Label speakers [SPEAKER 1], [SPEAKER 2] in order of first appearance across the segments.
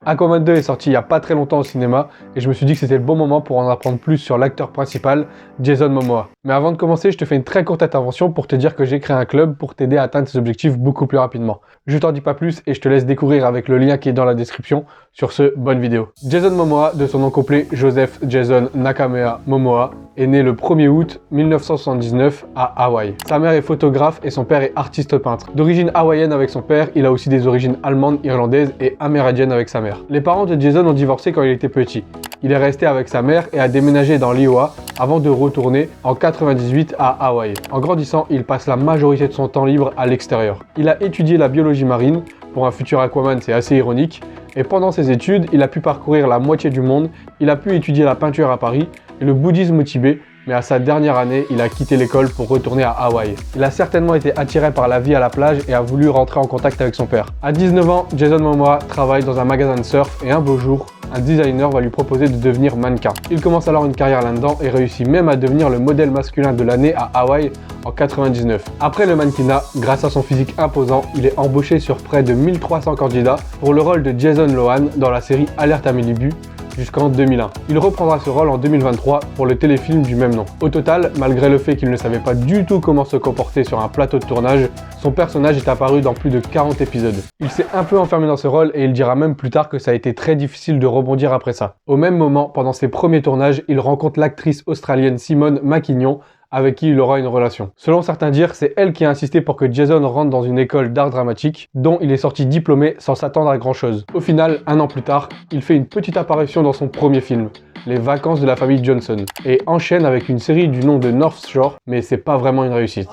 [SPEAKER 1] Aquaman 2 est sorti il y a pas très longtemps au cinéma et je me suis dit que c'était le bon moment pour en apprendre plus sur l'acteur principal, Jason Momoa. Mais avant de commencer, je te fais une très courte intervention pour te dire que j'ai créé un club pour t'aider à atteindre tes objectifs beaucoup plus rapidement. Je t'en dis pas plus et je te laisse découvrir avec le lien qui est dans la description. Sur ce, bonne vidéo. Jason Momoa, de son nom complet Joseph Jason Nakamura Momoa, est né le 1er août 1979 à Hawaï. Sa mère est photographe et son père est artiste peintre. D'origine hawaïenne avec son père, il a aussi des origines allemandes, irlandaises et amérindiennes avec sa mère. Les parents de Jason ont divorcé quand il était petit. Il est resté avec sa mère et a déménagé dans l'Iowa avant de retourner en 98 à Hawaï. En grandissant, il passe la majorité de son temps libre à l'extérieur. Il a étudié la biologie marine. Pour un futur Aquaman, c'est assez ironique. Et pendant ses études, il a pu parcourir la moitié du monde. Il a pu étudier la peinture à Paris et le bouddhisme au Tibet. Mais à sa dernière année, il a quitté l'école pour retourner à Hawaï. Il a certainement été attiré par la vie à la plage et a voulu rentrer en contact avec son père. À 19 ans, Jason Momoa travaille dans un magasin de surf et un beau jour, un designer va lui proposer de devenir mannequin. Il commence alors une carrière là-dedans et réussit même à devenir le modèle masculin de l'année à Hawaï en 99. Après le mannequinat, grâce à son physique imposant, il est embauché sur près de 1300 candidats pour le rôle de Jason Lohan dans la série Alerte à Malibu jusqu'en 2001. Il reprendra ce rôle en 2023 pour le téléfilm du même nom. Au total, malgré le fait qu'il ne savait pas du tout comment se comporter sur un plateau de tournage, son personnage est apparu dans plus de 40 épisodes. Il s'est un peu enfermé dans ce rôle et il dira même plus tard que ça a été très difficile de rebondir après ça. Au même moment, pendant ses premiers tournages, il rencontre l'actrice australienne Simone Maquignon, avec qui il aura une relation. Selon certains dires, c'est elle qui a insisté pour que Jason rentre dans une école d'art dramatique, dont il est sorti diplômé sans s'attendre à grand chose. Au final, un an plus tard, il fait une petite apparition dans son premier film, Les Vacances de la famille Johnson, et enchaîne avec une série du nom de North Shore, mais c'est pas vraiment une réussite.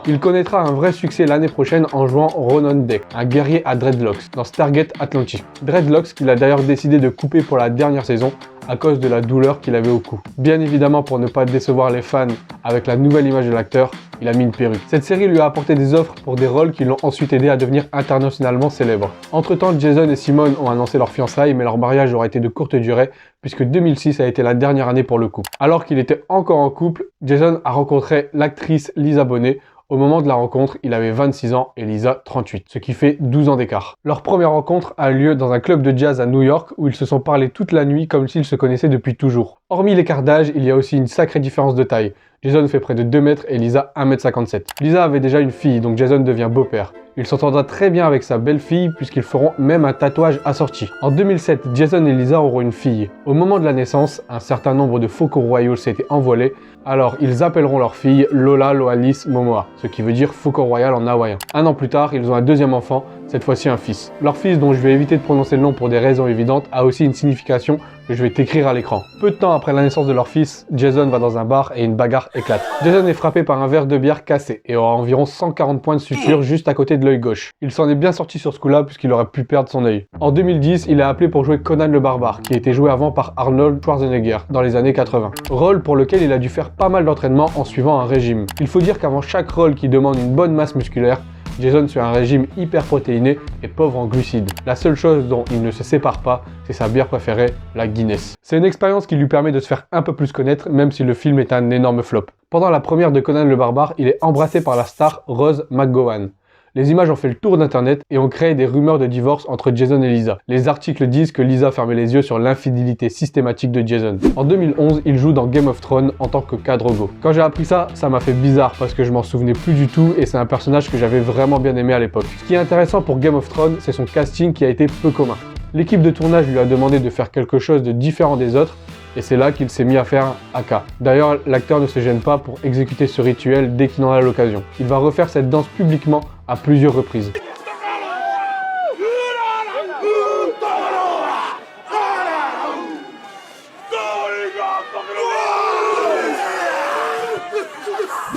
[SPEAKER 1] Il connaîtra un vrai succès l'année prochaine en jouant Ronan Day, un guerrier à Dreadlocks, dans Stargate Atlantis. Dreadlocks qu'il a d'ailleurs décidé de couper pour la dernière saison à cause de la douleur qu'il avait au cou. Bien évidemment, pour ne pas décevoir les fans avec la nouvelle image de l'acteur, il a mis une perruque. Cette série lui a apporté des offres pour des rôles qui l'ont ensuite aidé à devenir internationalement célèbre. Entre-temps, Jason et Simone ont annoncé leur fiançailles, mais leur mariage aura été de courte durée, puisque 2006 a été la dernière année pour le couple. Alors qu'il était encore en couple, Jason a rencontré l'actrice Lisa Bonet. Au moment de la rencontre, il avait 26 ans et Lisa 38, ce qui fait 12 ans d'écart. Leur première rencontre a lieu dans un club de jazz à New York où ils se sont parlé toute la nuit comme s'ils se connaissaient depuis toujours. Hormis l'écart d'âge, il y a aussi une sacrée différence de taille. Jason fait près de 2 mètres et Lisa 1m57. Lisa avait déjà une fille, donc Jason devient beau-père. Il s'entendra très bien avec sa belle-fille puisqu'ils feront même un tatouage assorti. En 2007, Jason et Lisa auront une fille. Au moment de la naissance, un certain nombre de faucons royaux s'étaient envolés, alors ils appelleront leur fille Lola Loanis Momoa, ce qui veut dire faucon royal en hawaïen. Un an plus tard, ils ont un deuxième enfant, cette fois-ci un fils. Leur fils, dont je vais éviter de prononcer le nom pour des raisons évidentes, a aussi une signification que je vais t'écrire à l'écran. Peu de temps après la naissance de leur fils, Jason va dans un bar et une bagarre éclate. Jason est frappé par un verre de bière cassé et aura environ 140 points de suture juste à côté de l'œil gauche. Il s'en est bien sorti sur ce coup-là puisqu'il aurait pu perdre son œil. En 2010, il est appelé pour jouer Conan le Barbare, qui était joué avant par Arnold Schwarzenegger dans les années 80. Rôle pour lequel il a dû faire pas mal d'entraînement en suivant un régime. Il faut dire qu'avant chaque rôle qui demande une bonne masse musculaire, Jason suit un régime hyper protéiné et pauvre en glucides. La seule chose dont il ne se sépare pas, c'est sa bière préférée, la Guinness. C'est une expérience qui lui permet de se faire un peu plus connaître, même si le film est un énorme flop. Pendant la première de Conan le Barbare, il est embrassé par la star Rose McGowan. Les images ont fait le tour d'internet et ont créé des rumeurs de divorce entre Jason et Lisa. Les articles disent que Lisa fermait les yeux sur l'infidélité systématique de Jason. En 2011, il joue dans Game of Thrones en tant que Khal Drogo. Quand j'ai appris ça, ça m'a fait bizarre parce que je m'en souvenais plus du tout et c'est un personnage que j'avais vraiment bien aimé à l'époque. Ce qui est intéressant pour Game of Thrones, c'est son casting qui a été peu commun. L'équipe de tournage lui a demandé de faire quelque chose de différent des autres, et c'est là qu'il s'est mis à faire Haka. D'ailleurs, l'acteur ne se gêne pas pour exécuter ce rituel dès qu'il en a l'occasion. Il va refaire cette danse publiquement à plusieurs reprises.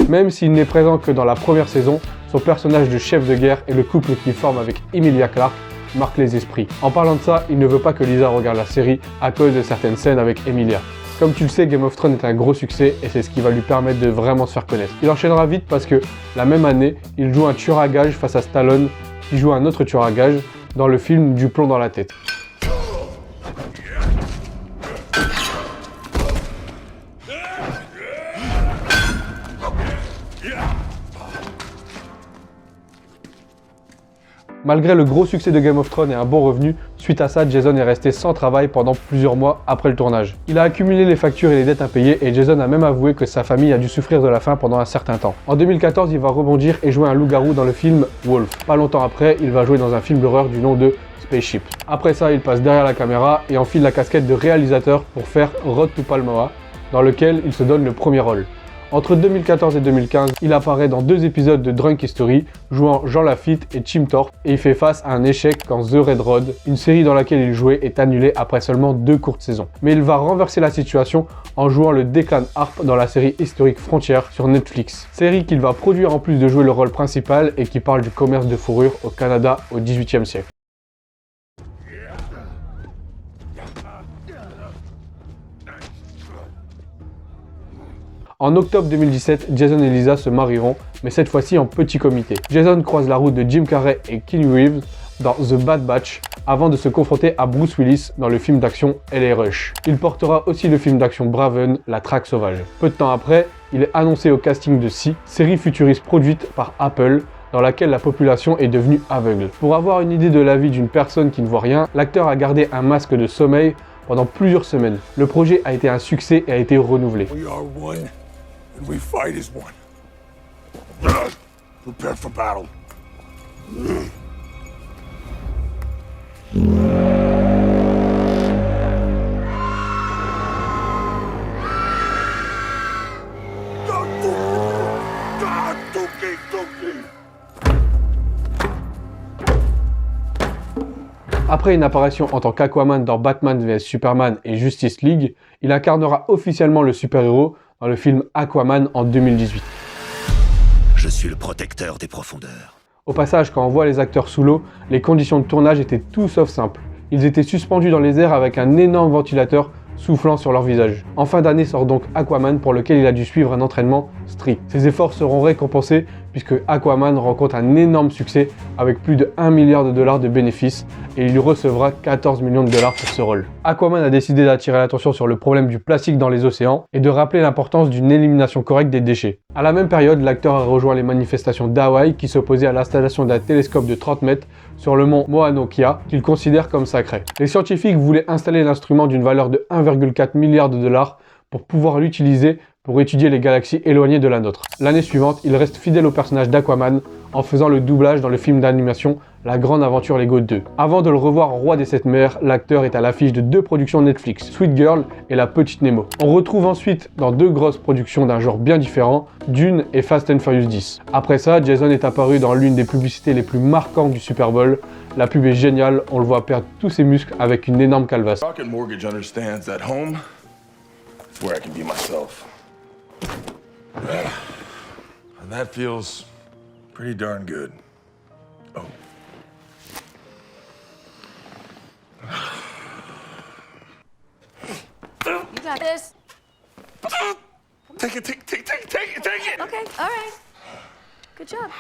[SPEAKER 1] Même s'il n'est présent que dans la première saison, son personnage de chef de guerre et le couple qu'il forme avec Emilia Clarke marque les esprits. En parlant de ça, il ne veut pas que Lisa regarde la série à cause de certaines scènes avec Emilia. Comme tu le sais, Game of Thrones est un gros succès et c'est ce qui va lui permettre de vraiment se faire connaître. Il enchaînera vite parce que la même année, il joue un tueur à gages face à Stallone qui joue un autre tueur à gages dans le film Du plomb dans la tête. Malgré le gros succès de Game of Thrones et un bon revenu, Suite à ça, Jason est resté sans travail pendant plusieurs mois après le tournage. Il a accumulé les factures et les dettes impayées et Jason a même avoué que sa famille a dû souffrir de la faim pendant un certain temps. En 2014, il va rebondir et jouer un loup-garou dans le film Wolf. Pas longtemps après, il va jouer dans un film d'horreur du nom de Spaceship. Après ça, il passe derrière la caméra et enfile la casquette de réalisateur pour faire Road to Palmyra, dans lequel il se donne le premier rôle. Entre 2014 et 2015, il apparaît dans 2 épisodes de Drunk History, jouant Jean Lafitte et Tim Thorpe, et il fait face à un échec quand The Red Road, une série dans laquelle il jouait, est annulée après seulement 2 courtes saisons. Mais il va renverser la situation en jouant le Declan Harp dans la série historique Frontières sur Netflix. Série qu'il va produire en plus de jouer le rôle principal et qui parle du commerce de fourrure au Canada au XVIIIe siècle. En octobre 2017, Jason et Lisa se marieront, mais cette fois-ci en petit comité. Jason croise la route de Jim Carrey et Keanu Reeves dans The Bad Batch, avant de se confronter à Bruce Willis dans le film d'action LA Rush. Il portera aussi le film d'action Braven, La Traque Sauvage. Peu de temps après, il est annoncé au casting de Si, série futuriste produite par Apple, dans laquelle la population est devenue aveugle. Pour avoir une idée de la vie d'une personne qui ne voit rien, l'acteur a gardé un masque de sommeil pendant plusieurs semaines. Le projet a été un succès et a été renouvelé.
[SPEAKER 2] And we fight as one. Prepare for battle.
[SPEAKER 1] Après une apparition en tant qu'Aquaman dans Batman vs Superman et Justice League, il incarnera officiellement le super-héros dans le film Aquaman en 2018.
[SPEAKER 2] Je suis le protecteur des profondeurs.
[SPEAKER 1] Au passage, quand on voit les acteurs sous l'eau, les conditions de tournage étaient tout sauf simples. Ils étaient suspendus dans les airs avec un énorme ventilateur soufflant sur leur visage. En fin d'année sort donc Aquaman pour lequel il a dû suivre un entraînement strict. Ses efforts seront récompensés puisque Aquaman rencontre un énorme succès avec plus de 1 milliard de dollars de bénéfices et il recevra 14 millions de dollars pour ce rôle. Aquaman a décidé d'attirer l'attention sur le problème du plastique dans les océans et de rappeler l'importance d'une élimination correcte des déchets. À la même période, l'acteur a rejoint les manifestations d'Hawaï qui s'opposaient à l'installation d'un télescope de 30 mètres sur le mont Mauna Kea qu'il considère comme sacré. Les scientifiques voulaient installer l'instrument d'une valeur de 1,4 milliard de dollars pour pouvoir l'utiliser pour étudier les galaxies éloignées de la nôtre. L'année suivante, il reste fidèle au personnage d'Aquaman en faisant le doublage dans le film d'animation La Grande Aventure Lego 2. Avant de le revoir en Roi des 7 mers, l'acteur est à l'affiche de 2 productions Netflix, Sweet Girl et La Petite Nemo. On retrouve ensuite dans 2 grosses productions d'un genre bien différent, Dune et Fast and Furious 10. Après ça, Jason est apparu dans l'une des publicités les plus marquantes du Super Bowl. La pub est géniale, on le voit perdre tous ses muscles avec une énorme calvasse.
[SPEAKER 2] Rocket Mortgage understands that home is where I can be myself. And that feels pretty darn good. Oh.
[SPEAKER 3] You got this.
[SPEAKER 2] Take it.
[SPEAKER 3] Okay, all right. Good job.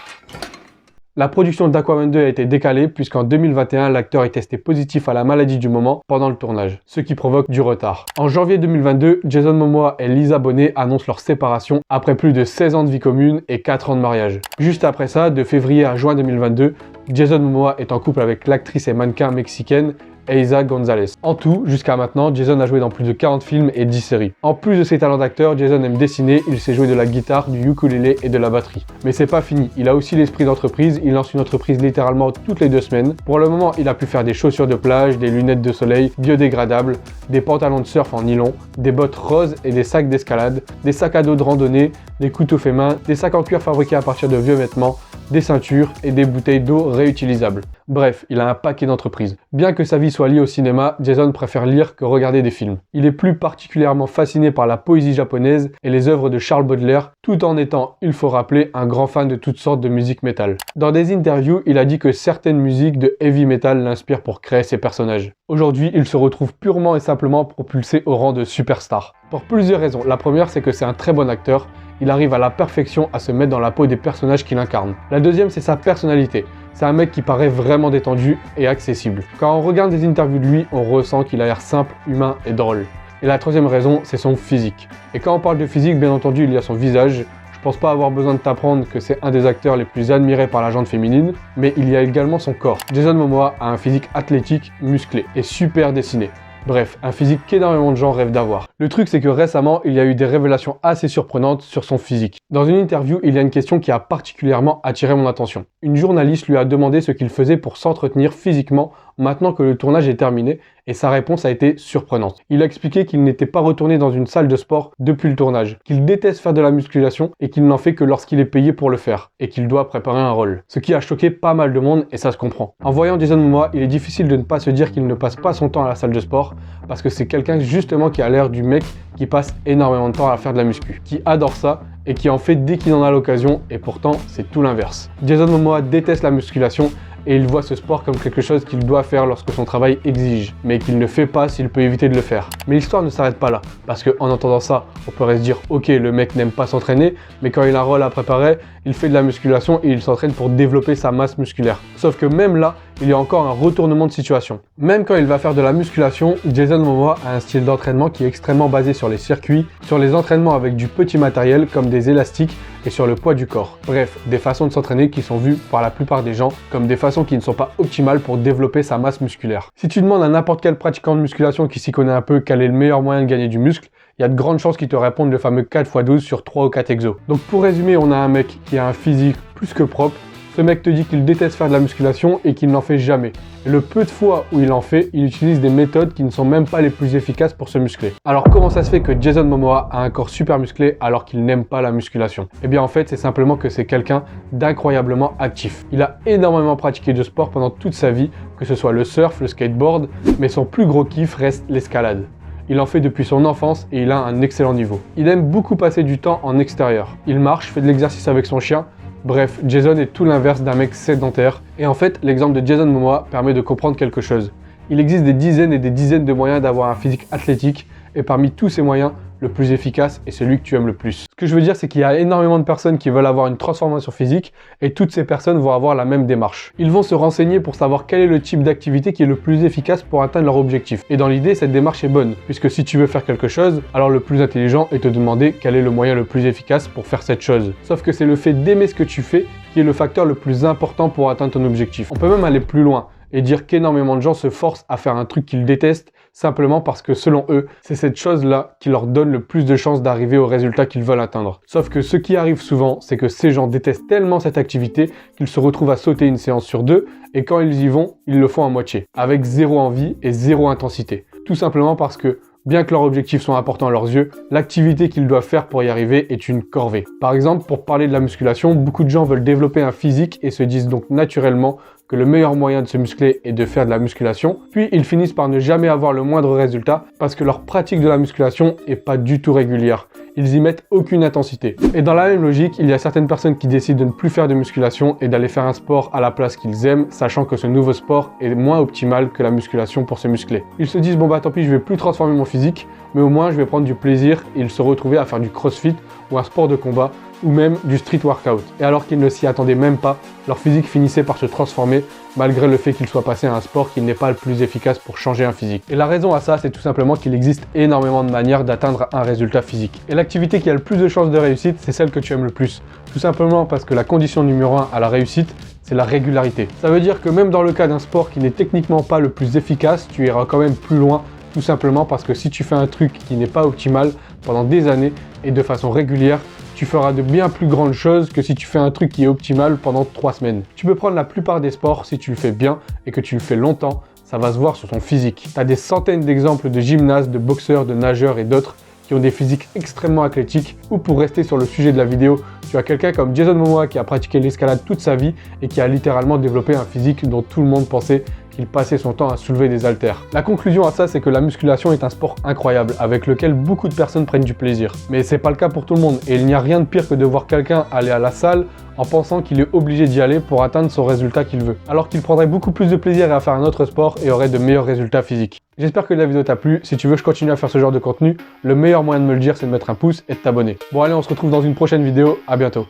[SPEAKER 1] La production d'Aquaman 2 a été décalée puisqu'en 2021, l'acteur est testé positif à la maladie du moment pendant le tournage, ce qui provoque du retard. En janvier 2022, Jason Momoa et Lisa Bonet annoncent leur séparation après plus de 16 ans de vie commune et 4 ans de mariage. Juste après ça, de février à juin 2022, Jason Momoa est en couple avec l'actrice et mannequin mexicaine Eiza González. En tout, jusqu'à maintenant, Jason a joué dans plus de 40 films et 10 séries. En plus de ses talents d'acteur, Jason aime dessiner, il sait jouer de la guitare, du ukulélé et de la batterie. Mais c'est pas fini, il a aussi l'esprit d'entreprise, il lance une entreprise littéralement toutes les 2 semaines. Pour le moment, il a pu faire des chaussures de plage, des lunettes de soleil biodégradables, des pantalons de surf en nylon, des bottes roses et des sacs d'escalade, des sacs à dos de randonnée, des couteaux faits main, des sacs en cuir fabriqués à partir de vieux vêtements, des ceintures et des bouteilles d'eau réutilisables. Bref, il a un paquet d'entreprises. Bien que sa vie soit liée au cinéma, Jason préfère lire que regarder des films. Il est plus particulièrement fasciné par la poésie japonaise et les œuvres de Charles Baudelaire, tout en étant, il faut rappeler, un grand fan de toutes sortes de musique métal. Dans des interviews, il a dit que certaines musiques de heavy metal l'inspirent pour créer ses personnages. Aujourd'hui, il se retrouve purement et simplement propulsé au rang de superstar. Pour plusieurs raisons. La première, c'est que c'est un très bon acteur. Il arrive à la perfection à se mettre dans la peau des personnages qu'il incarne. La deuxième, c'est sa personnalité. C'est un mec qui paraît vraiment détendu et accessible. Quand on regarde des interviews de lui, on ressent qu'il a l'air simple, humain et drôle. Et la troisième raison, c'est son physique. Et quand on parle de physique, bien entendu, il y a son visage. Je pense pas avoir besoin de t'apprendre que c'est un des acteurs les plus admirés par la gente féminine, mais il y a également son corps. Jason Momoa a un physique athlétique, musclé et super dessiné. Bref, un physique qu'énormément de gens rêvent d'avoir. Le truc, c'est que récemment, il y a eu des révélations assez surprenantes sur son physique. Dans une interview, il y a une question qui a particulièrement attiré mon attention. Une journaliste lui a demandé ce qu'il faisait pour s'entretenir physiquement maintenant que le tournage est terminé, et sa réponse a été surprenante. Il a expliqué qu'il n'était pas retourné dans une salle de sport depuis le tournage, qu'il déteste faire de la musculation et qu'il n'en fait que lorsqu'il est payé pour le faire, et qu'il doit préparer un rôle. Ce qui a choqué pas mal de monde, et ça se comprend. En voyant Jason Momoa, il est difficile de ne pas se dire qu'il ne passe pas son temps à la salle de sport, parce que c'est quelqu'un justement qui a l'air du mec qui passe énormément de temps à faire de la muscu, qui adore ça, et qui en fait dès qu'il en a l'occasion, et pourtant c'est tout l'inverse. Jason Momoa déteste la musculation, et il voit ce sport comme quelque chose qu'il doit faire lorsque son travail exige, mais qu'il ne fait pas s'il peut éviter de le faire. Mais l'histoire ne s'arrête pas là, parce qu'en entendant ça, on pourrait se dire « Ok, le mec n'aime pas s'entraîner, mais quand il a un rôle à préparer, il fait de la musculation et il s'entraîne pour développer sa masse musculaire. » Sauf que même là, il y a encore un retournement de situation. Même quand il va faire de la musculation, Jason Momoa a un style d'entraînement qui est extrêmement basé sur les circuits, sur les entraînements avec du petit matériel comme des élastiques et sur le poids du corps. Bref, des façons de s'entraîner qui sont vues par la plupart des gens comme des façons qui ne sont pas optimales pour développer sa masse musculaire. Si tu demandes à n'importe quel pratiquant de musculation qui s'y connaît un peu quel est le meilleur moyen de gagner du muscle, il y a de grandes chances qu'il te répondent le fameux 4x12 sur 3 ou 4 exos. Donc pour résumer, on a un mec qui a un physique plus que propre. Ce mec te dit qu'il déteste faire de la musculation et qu'il n'en fait jamais. Et le peu de fois où il en fait, il utilise des méthodes qui ne sont même pas les plus efficaces pour se muscler. Alors comment ça se fait que Jason Momoa a un corps super musclé alors qu'il n'aime pas la musculation? Eh bien en fait, c'est simplement que c'est quelqu'un d'incroyablement actif. Il a énormément pratiqué de sport pendant toute sa vie, que ce soit le surf, le skateboard, mais son plus gros kiff reste l'escalade. Il en fait depuis son enfance et il a un excellent niveau. Il aime beaucoup passer du temps en extérieur. Il marche, fait de l'exercice avec son chien. Bref, Jason est tout l'inverse d'un mec sédentaire. Et en fait, l'exemple de Jason Momoa permet de comprendre quelque chose. Il existe des dizaines et des dizaines de moyens d'avoir un physique athlétique, et parmi tous ces moyens, le plus efficace est celui que tu aimes le plus. Ce que je veux dire, c'est qu'il y a énormément de personnes qui veulent avoir une transformation physique, et toutes ces personnes vont avoir la même démarche. Ils vont se renseigner pour savoir quel est le type d'activité qui est le plus efficace pour atteindre leur objectif. Et dans l'idée, cette démarche est bonne, puisque si tu veux faire quelque chose, alors le plus intelligent est de te demander quel est le moyen le plus efficace pour faire cette chose. Sauf que c'est le fait d'aimer ce que tu fais qui est le facteur le plus important pour atteindre ton objectif. On peut même aller plus loin et dire qu'énormément de gens se forcent à faire un truc qu'ils détestent simplement parce que selon eux, c'est cette chose-là qui leur donne le plus de chances d'arriver au résultat qu'ils veulent atteindre. Sauf que ce qui arrive souvent, c'est que ces gens détestent tellement cette activité qu'ils se retrouvent à sauter une séance sur deux et quand ils y vont, ils le font à moitié, avec zéro envie et zéro intensité. Tout simplement parce que bien que leurs objectifs soient importants à leurs yeux, l'activité qu'ils doivent faire pour y arriver est une corvée. Par exemple, pour parler de la musculation, beaucoup de gens veulent développer un physique et se disent donc naturellement que le meilleur moyen de se muscler est de faire de la musculation, puis ils finissent par ne jamais avoir le moindre résultat parce que leur pratique de la musculation est pas du tout régulière. Ils y mettent aucune intensité. Et dans la même logique, il y a certaines personnes qui décident de ne plus faire de musculation et d'aller faire un sport à la place qu'ils aiment, sachant que ce nouveau sport est moins optimal que la musculation pour se muscler. Ils se disent bon bah tant pis, je vais plus transformer mon physique, mais au moins je vais prendre du plaisir et ils se retrouvaient à faire du crossfit ou un sport de combat ou même du street workout. Et alors qu'ils ne s'y attendaient même pas, leur physique finissait par se transformer malgré le fait qu'ils soient passés à un sport qui n'est pas le plus efficace pour changer un physique. Et la raison à ça, c'est tout simplement qu'il existe énormément de manières d'atteindre un résultat physique. Et l'activité qui a le plus de chances de réussite, c'est celle que tu aimes le plus. Tout simplement parce que la condition numéro 1 à la réussite, c'est la régularité. Ça veut dire que même dans le cas d'un sport qui n'est techniquement pas le plus efficace, tu iras quand même plus loin, tout simplement parce que si tu fais un truc qui n'est pas optimal pendant des années et de façon régulière, tu feras de bien plus grandes choses que si tu fais un truc qui est optimal pendant 3 semaines. Tu peux prendre la plupart des sports, si tu le fais bien et que tu le fais longtemps, ça va se voir sur ton physique. Tu as des centaines d'exemples de gymnastes, de boxeurs, de nageurs et d'autres qui ont des physiques extrêmement athlétiques. Ou pour rester sur le sujet de la vidéo, tu as quelqu'un comme Jason Momoa qui a pratiqué l'escalade toute sa vie et qui a littéralement développé un physique dont tout le monde pensait qu'il passait son temps à soulever des haltères. La conclusion à ça, c'est que la musculation est un sport incroyable avec lequel beaucoup de personnes prennent du plaisir. Mais c'est pas le cas pour tout le monde et il n'y a rien de pire que de voir quelqu'un aller à la salle en pensant qu'il est obligé d'y aller pour atteindre son résultat qu'il veut, alors qu'il prendrait beaucoup plus de plaisir à faire un autre sport et aurait de meilleurs résultats physiques. J'espère que la vidéo t'a plu. Si tu veux que je continue à faire ce genre de contenu, le meilleur moyen de me le dire, c'est de mettre un pouce et de t'abonner. Bon allez, on se retrouve dans une prochaine vidéo. À bientôt.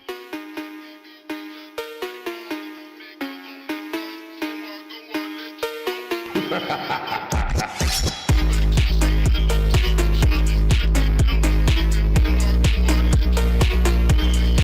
[SPEAKER 2] Ha ha ha ha!